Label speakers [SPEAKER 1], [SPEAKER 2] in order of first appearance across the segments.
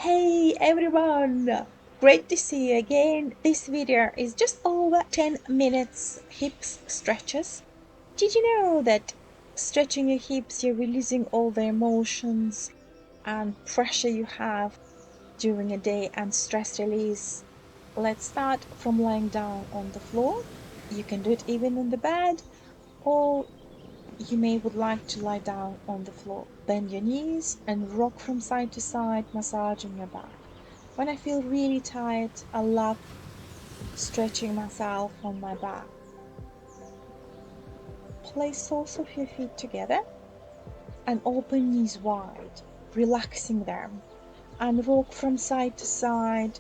[SPEAKER 1] Hey everyone! Great to see you again. This video is just over 10 minutes hips stretches. Did you know that stretching your hips, you're releasing all the emotions and pressure you have during a day and stress release? Let's start from lying down on the floor. You can do it even on the bed, or you may would like to lie down on the floor. Bend your knees and rock from side to side, massaging your back. When I feel really tired, I love stretching myself on my back. Place soles of your feet together and open knees wide, relaxing them, and rock from side to side.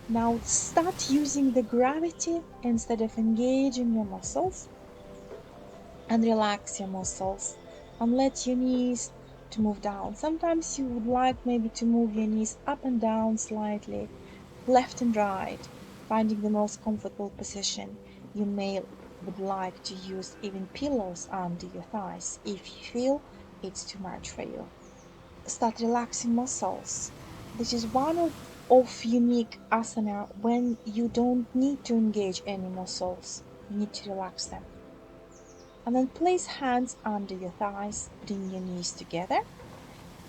[SPEAKER 1] Now start using the gravity instead of engaging your muscles, and relax your muscles and let your knees to move down. Sometimes you would like maybe to move your knees up and down slightly, left and right, finding the most comfortable position. You may would like to use even pillows under your thighs if you feel it's too much for you. Start relaxing muscles. This is one of unique asana when you don't need to engage any muscles. You need to relax them. And then place hands under your thighs, bring your knees together.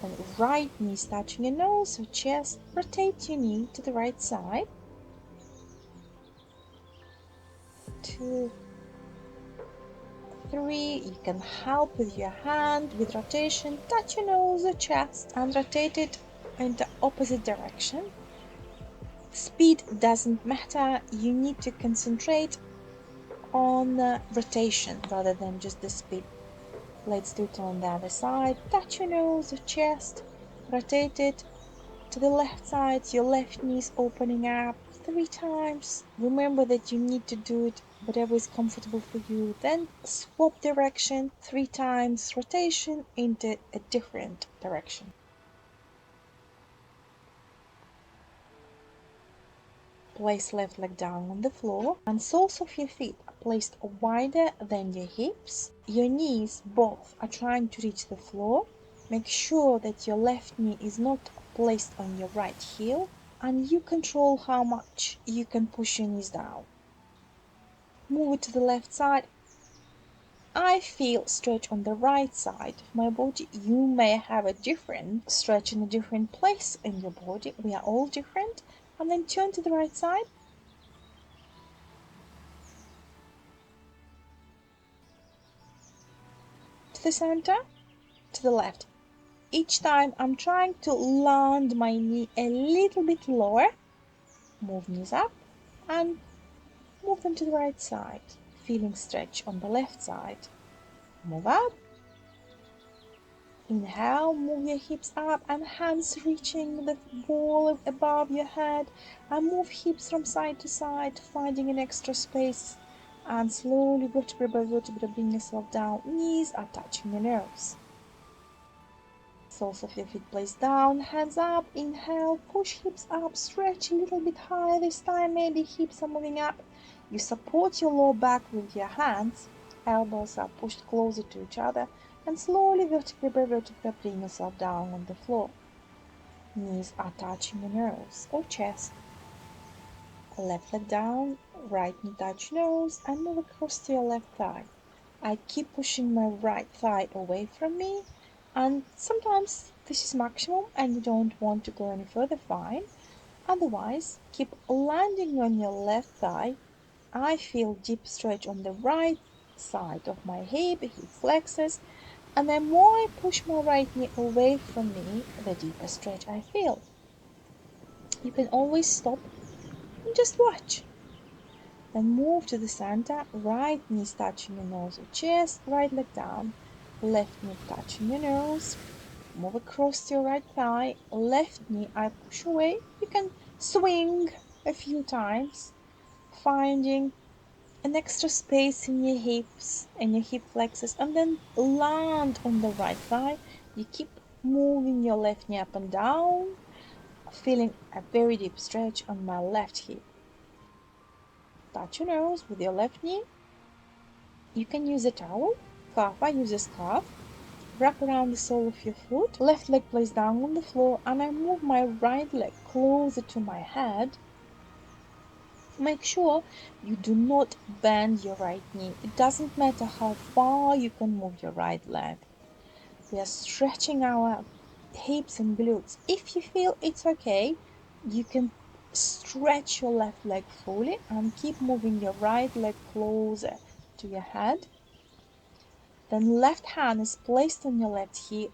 [SPEAKER 1] Then right knee touching your nose or chest. Rotate your knee to the right side. 2, 3. You can help with your hand with rotation. Touch your nose or chest and rotate it in the opposite direction. Speed doesn't matter. You need to concentrate on the rotation rather than just the speed. Let's do it on the other side. Touch your nose or chest. Rotate it to the left side. Your left knee is opening up 3 times. Remember that you need to do it whatever is comfortable for you. Then swap direction 3 times. Rotation into a different direction. Place left leg down on the floor and soles of your feet are placed wider than your hips. Your knees both are trying to reach the floor. Make sure that your left knee is not placed on your right heel, and you control how much you can push your knees down. Move it to the left side. I feel stretch on the right side of my body. You may have a different stretch in a different place in your body. We are all different. And then turn to the right side. To the center, to the left. Each time I'm trying to land my knee a little bit lower. Move knees up and move them to the right side. Feeling stretch on the left side. Move up. Inhale, move your hips up and hands reaching the wall above your head, and move hips from side to side, finding an extra space, and slowly vertebra by vertebra bring yourself down. Knees are touching your nose. Soles of your feet placed down, hands up. Inhale, push hips up, stretch a little bit higher this time. Maybe hips are moving up. You support your lower back with your hands. Elbows are pushed closer to each other, and slowly vertebra by vertebra bring yourself down on the floor. Knees are touching your nose or chest. Left leg down, right knee touch nose, and move across to your left thigh. I keep pushing my right thigh away from me, and sometimes this is maximum and you don't want to go any further, fine. Otherwise, keep landing on your left thigh. I feel deep stretch on the right side of my hip flexors, and the more I push my right knee away from me, the deeper stretch I feel. You can always stop and just watch. Then move to the center, right knee touching your nose or chest, right leg down, left knee touching your nose. Move across to your right thigh, left knee I push away. You can swing a few times, finding an extra space in your hips and your hip flexors, and then land on the right thigh. You keep moving your left knee up and down, feeling a very deep stretch on my left hip. Touch your nose with your left knee. You can use a towel, scarf. I use a scarf. Wrap around the sole of your foot. Left leg placed down on the floor, and I move my right leg closer to my head. Make sure you do not bend your right knee. It doesn't matter how far you can move your right leg. We are stretching our hips and glutes. If you feel it's okay, you can stretch your left leg fully and keep moving your right leg closer to your head. Then left hand is placed on your left hip,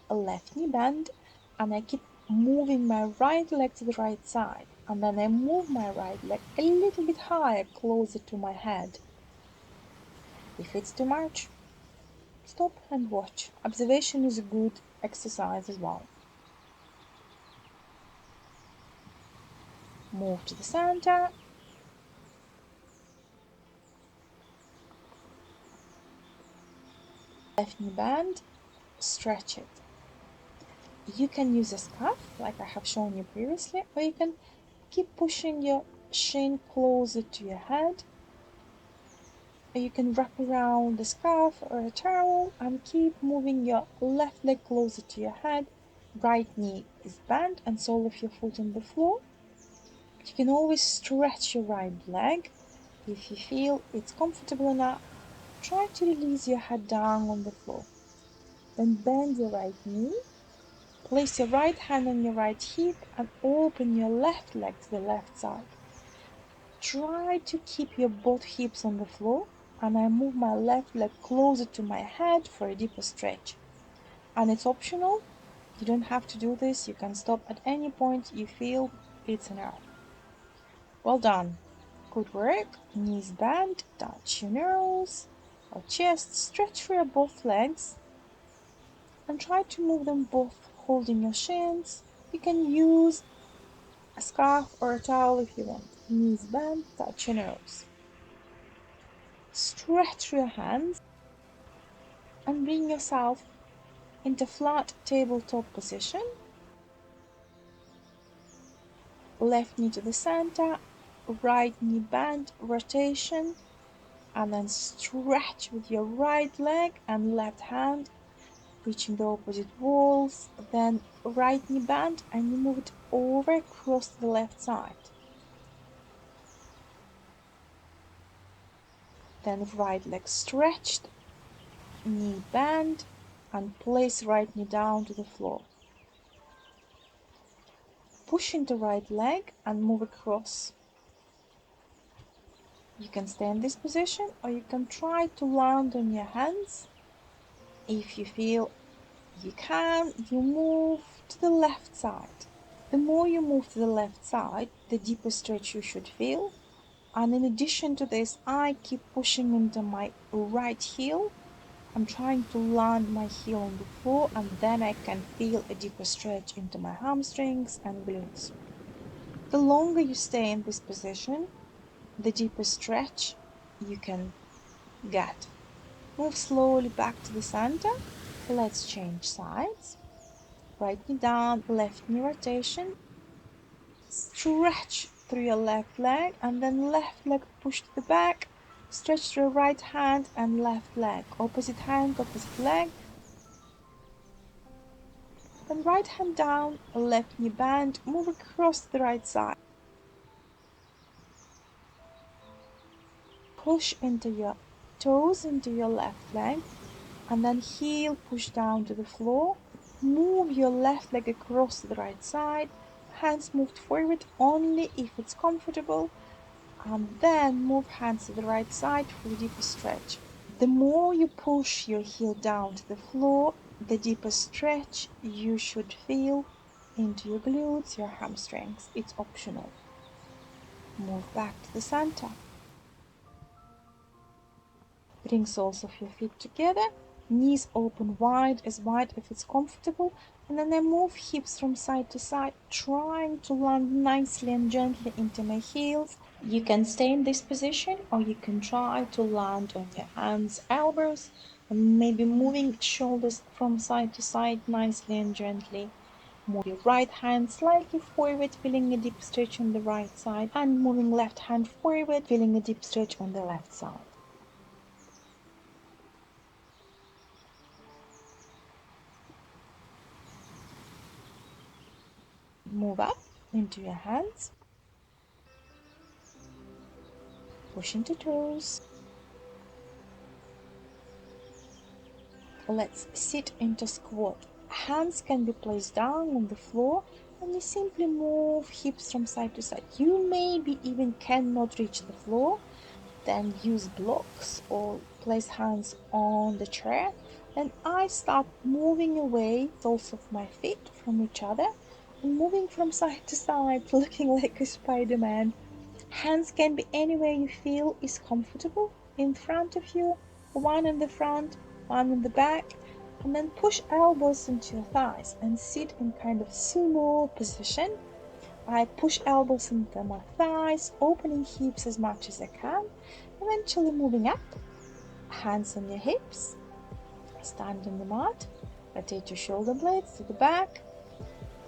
[SPEAKER 1] left knee bend, and I keep moving my right leg to the right side. And then I move my right leg a little bit higher, closer to my head. If it's too much, stop and watch. Observation is a good exercise as well. Move to the center. Left knee bend, stretch it. You can use a scarf like I have shown you previously, or you can keep pushing your shin closer to your head. Or you can wrap around a scarf or a towel and keep moving your left leg closer to your head. Right knee is bent and sole of your foot on the floor. You can always stretch your right leg. If you feel it's comfortable enough, try to release your head down on the floor. Then bend your right knee. Place your right hand on your right hip and open your left leg to the left side. Try to keep your both hips on the floor, and I move my left leg closer to my head for a deeper stretch. And it's optional. You don't have to do this. You can stop at any point you feel it's enough. Well done. Good work. Knees bend, touch your nose or chest, stretch for your both legs and try to move them both holding your shins. You can use a scarf or a towel if you want. Knees bend, touch your nose. Stretch your hands and bring yourself into flat tabletop position. Left knee to the center, right knee bend, rotation, and then stretch with your right leg and left hand, reaching the opposite walls. Then right knee bend and you move it over across the left side. Then right leg stretched, knee bend, and place right knee down to the floor. Push into right leg and move across. You can stay in this position or you can try to land on your hands. If you feel you can, you move to the left side. The more you move to the left side, the deeper stretch you should feel. And in addition to this, I keep pushing into my right heel. I'm trying to land my heel on the floor, and then I can feel a deeper stretch into my hamstrings and glutes. The longer you stay in this position, the deeper stretch you can get. Move slowly back to the center. Let's change sides. Right knee down, left knee rotation. Stretch through your left leg and then left leg push to the back. Stretch through right hand and left leg. Opposite hand, opposite leg. Then right hand down, left knee bend. Move across the right side. Push into your toes into your left leg. And then heel push down to the floor. Move your left leg across the right side. Hands moved forward only if it's comfortable. And then move hands to the right side for a deeper stretch. The more you push your heel down to the floor, the deeper stretch you should feel into your glutes, your hamstrings. It's optional. Move back to the center. Bring soles of your feet together, knees open wide if it's comfortable, and then I move hips from side to side, trying to land nicely and gently into my heels. You can stay in this position or you can try to land on your hands, elbows, and maybe moving shoulders from side to side nicely and gently. Move your right hand slightly forward, feeling a deep stretch on the right side, and moving left hand forward, feeling a deep stretch on the left side. Move up into your hands. Push into toes. Let's sit into squat. Hands can be placed down on the floor and you simply move hips from side to side. You maybe even cannot reach the floor, then use blocks or place hands on the chair. And I start moving away soles of my feet from each other and moving from side to side, looking like a Spider-Man. Hands can be anywhere you feel is comfortable, in front of you, one in the front, one in the back, and then push elbows into your thighs and sit in kind of sumo position. I push elbows into my thighs, opening hips as much as I can, eventually moving up, hands on your hips, stand on the mat, rotate your shoulder blades to the back.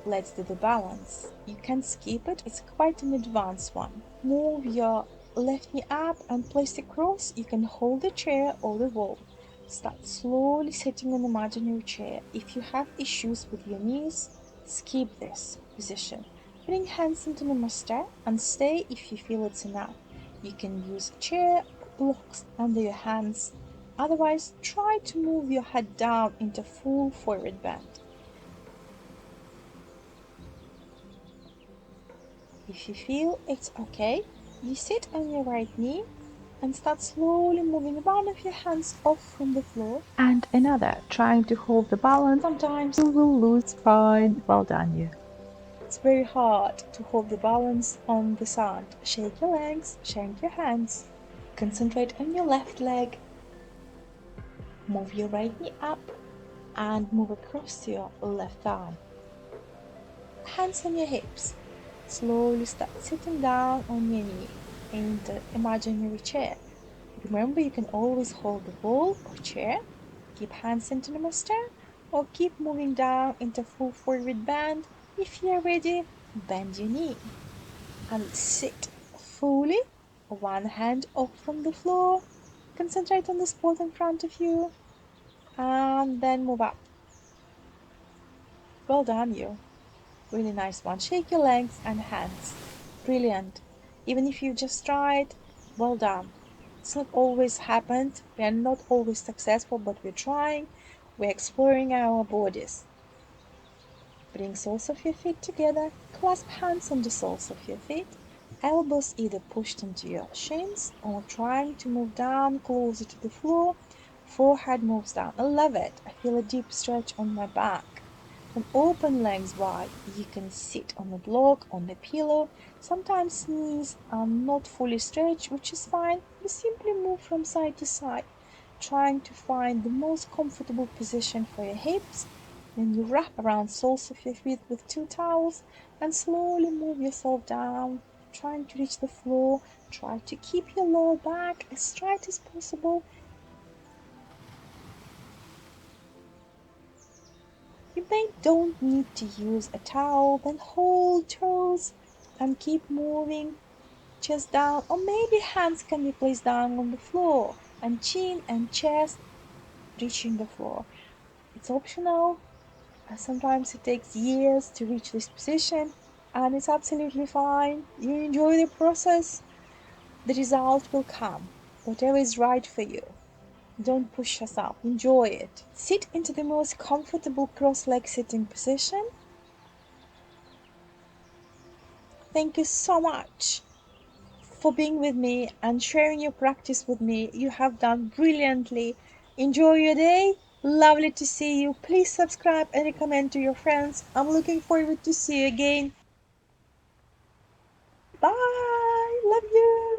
[SPEAKER 1] Let's do the balance. You can skip it, it's quite an advanced one. Move your left knee up and place it across. You can hold the chair or the wall. Start slowly sitting on the imaginary chair. If you have issues with your knees, skip this position. Bring hands into namaste and stay if you feel it's enough. You can use a chair or blocks under your hands. Otherwise, try to move your head down into full forward bend. If you feel it's okay, you sit on your right knee and start slowly moving one of your hands off from the floor and another, trying to hold the balance. Sometimes you will lose spine. Well done, you. It's very hard to hold the balance on the sand. Shake your legs, shake your hands. Concentrate on your left leg. Move your right knee up and move across your left thigh. Hands on your hips. Slowly start sitting down on your knee in the imaginary chair. Remember, you can always hold the wall or chair, keep hands into namaste, or keep moving down into full forward bend. If you're ready, bend your knee and sit fully, one hand off from the floor. Concentrate on the spot in front of you and then move up. Well done, you. Really nice one. Shake your legs and hands. Brilliant. Even if you just tried, well done. It's not always happened. We are not always successful, but we're trying. We're exploring our bodies. Bring soles of your feet together. Clasp hands on the soles of your feet. Elbows either pushed into your shins or trying to move down closer to the floor. Forehead moves down. I love it. I feel a deep stretch on my back. And open legs wide. You can sit on the block, on the pillow. Sometimes knees are not fully stretched, which is fine. You simply move from side to side, trying to find the most comfortable position for your hips. Then you wrap around soles of your feet with two towels and slowly move yourself down, trying to reach the floor. Try to keep your lower back as straight as possible. You don't need to use a towel, then hold toes and keep moving, chest down, or maybe hands can be placed down on the floor and chin and chest reaching the floor. It's optional. Sometimes it takes years to reach this position and it's absolutely fine. You enjoy the process, the result will come, whatever is right for you. Don't push yourself, enjoy it. Sit into the most comfortable cross-leg sitting position. Thank you so much for being with me and sharing your practice with me. You have done brilliantly. Enjoy your day. Lovely to see you. Please subscribe and recommend to your friends. I'm looking forward to see you again. Bye. Love you.